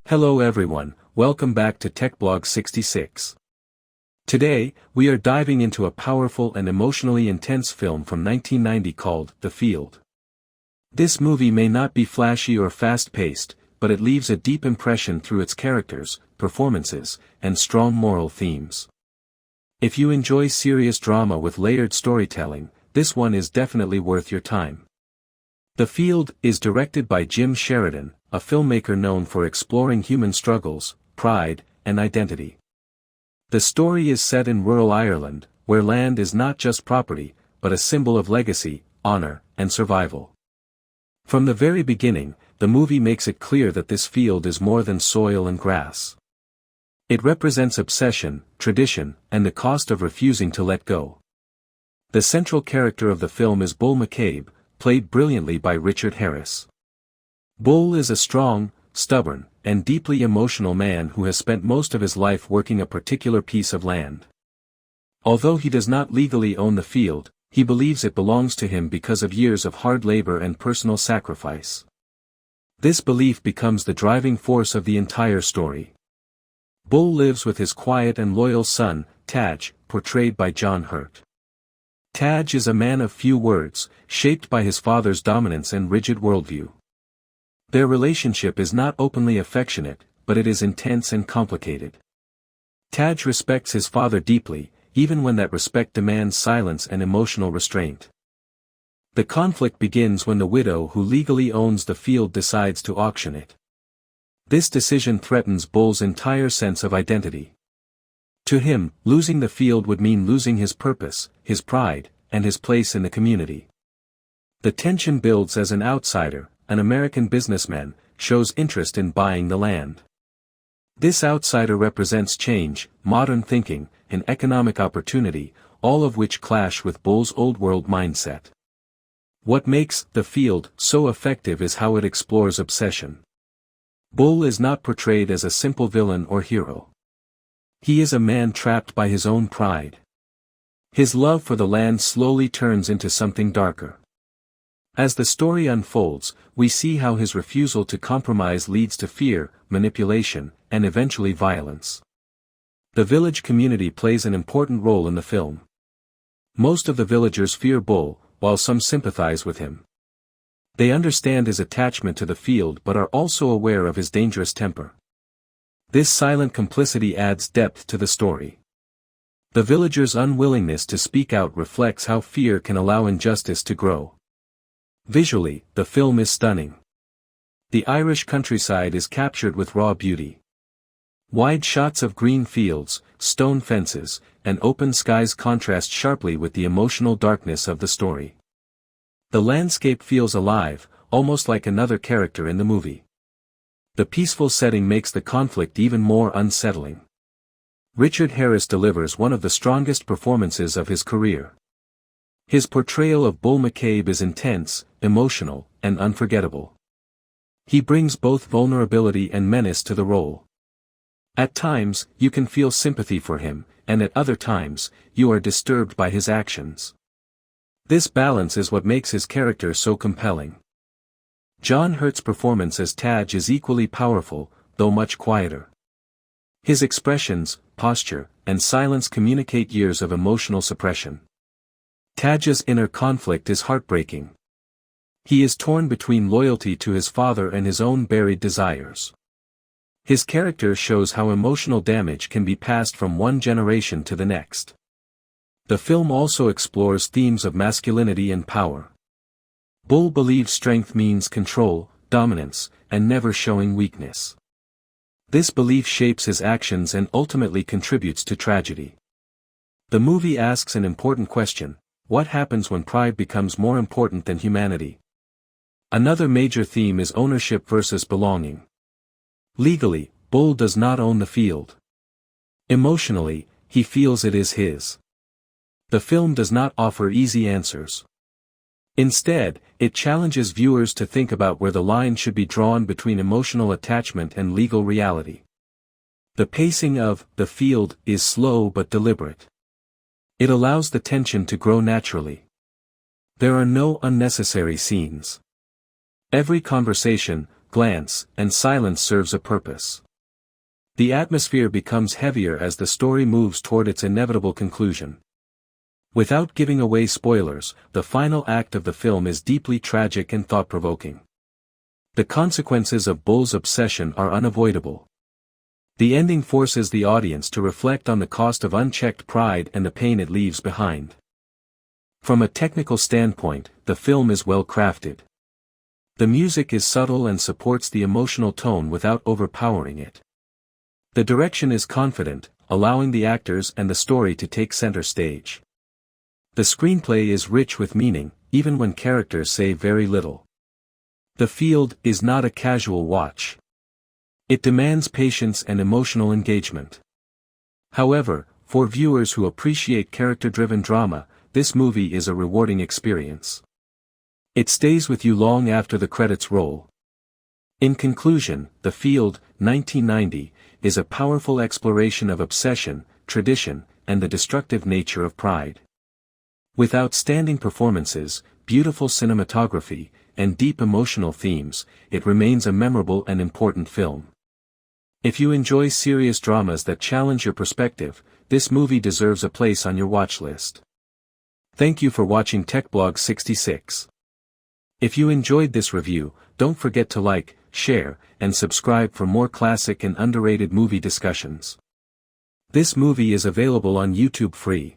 Hello everyone, welcome back to TechBlog 66. Today, we are diving into a powerful and emotionally intense film from 1990 called The Field. This movie may not be flashy or fast-paced, but it leaves a deep impression through its characters, performances, and strong moral themes. If you enjoy serious drama with layered storytelling, this one is definitely worth your time. The Field is directed by Jim Sheridan, a filmmaker known for exploring human struggles, pride, and identity. The story is set in rural Ireland, where land is not just property, but a symbol of legacy, honor, and survival. From the very beginning, the movie makes it clear that this field is more than soil and grass. It represents obsession, tradition, and the cost of refusing to let go. The central character of the film is Bull McCabe, played brilliantly by Richard Harris. Bull is a strong, stubborn, and deeply emotional man who has spent most of his life working a particular piece of land. Although he does not legally own the field, he believes it belongs to him because of years of hard labor and personal sacrifice. This belief becomes the driving force of the entire story. Bull lives with his quiet and loyal son, Taj, portrayed by John Hurt. Taj is a man of few words, shaped by his father's dominance and rigid worldview. Their relationship is not openly affectionate, but it is intense and complicated. Taj respects his father deeply, even when that respect demands silence and emotional restraint. The conflict begins when the widow who legally owns the field decides to auction it. This decision threatens Bull's entire sense of identity. To him, losing the field would mean losing his purpose, his pride, and his place in the community. The tension builds as an outsider, an American businessman, shows interest in buying the land. This outsider represents change, modern thinking, and economic opportunity, all of which clash with Bull's old-world mindset. What makes The Field so effective is how it explores obsession. Bull is not portrayed as a simple villain or hero. He is a man trapped by his own pride. His love for the land slowly turns into something darker. As the story unfolds, we see how his refusal to compromise leads to fear, manipulation, and eventually violence. The village community plays an important role in the film. Most of the villagers fear Bull, while some sympathize with him. They understand his attachment to the field but are also aware of his dangerous temper. This silent complicity adds depth to the story. The villagers' unwillingness to speak out reflects how fear can allow injustice to grow. Visually, the film is stunning. The Irish countryside is captured with raw beauty. Wide shots of green fields, stone fences, and open skies contrast sharply with the emotional darkness of the story. The landscape feels alive, almost like another character in the movie. The peaceful setting makes the conflict even more unsettling. Richard Harris delivers one of the strongest performances of his career. His portrayal of Bull McCabe is intense, emotional, and unforgettable. He brings both vulnerability and menace to the role. At times, you can feel sympathy for him, and at other times, you are disturbed by his actions. This balance is what makes his character so compelling. John Hurt's performance as Taj is equally powerful, though much quieter. His expressions, posture, and silence communicate years of emotional suppression. Taj's inner conflict is heartbreaking. He is torn between loyalty to his father and his own buried desires. His character shows how emotional damage can be passed from one generation to the next. The film also explores themes of masculinity and power. Bull believes strength means control, dominance, and never showing weakness. This belief shapes his actions and ultimately contributes to tragedy. The movie asks an important question: what happens when pride becomes more important than humanity? Another major theme is ownership versus belonging. Legally, Bull does not own the field. Emotionally, he feels it is his. The film does not offer easy answers. Instead, it challenges viewers to think about where the line should be drawn between emotional attachment and legal reality. The pacing of The Field is slow but deliberate. It allows the tension to grow naturally. There are no unnecessary scenes. Every conversation, glance, and silence serves a purpose. The atmosphere becomes heavier as the story moves toward its inevitable conclusion. Without giving away spoilers, the final act of the film is deeply tragic and thought-provoking. The consequences of Bull's obsession are unavoidable. The ending forces the audience to reflect on the cost of unchecked pride and the pain it leaves behind. From a technical standpoint, the film is well crafted. The music is subtle and supports the emotional tone without overpowering it. The direction is confident, allowing the actors and the story to take center stage. The screenplay is rich with meaning, even when characters say very little. The Field is not a casual watch. It demands patience and emotional engagement. However, for viewers who appreciate character-driven drama, this movie is a rewarding experience. It stays with you long after the credits roll. In conclusion, The Field, 1990, is a powerful exploration of obsession, tradition, and the destructive nature of pride. With outstanding performances, beautiful cinematography, and deep emotional themes, it remains a memorable and important film. If you enjoy serious dramas that challenge your perspective, this movie deserves a place on your watch list. Thank you for watching TechBlog 66. If you enjoyed this review, don't forget to like, share, and subscribe for more classic and underrated movie discussions. This movie is available on YouTube free.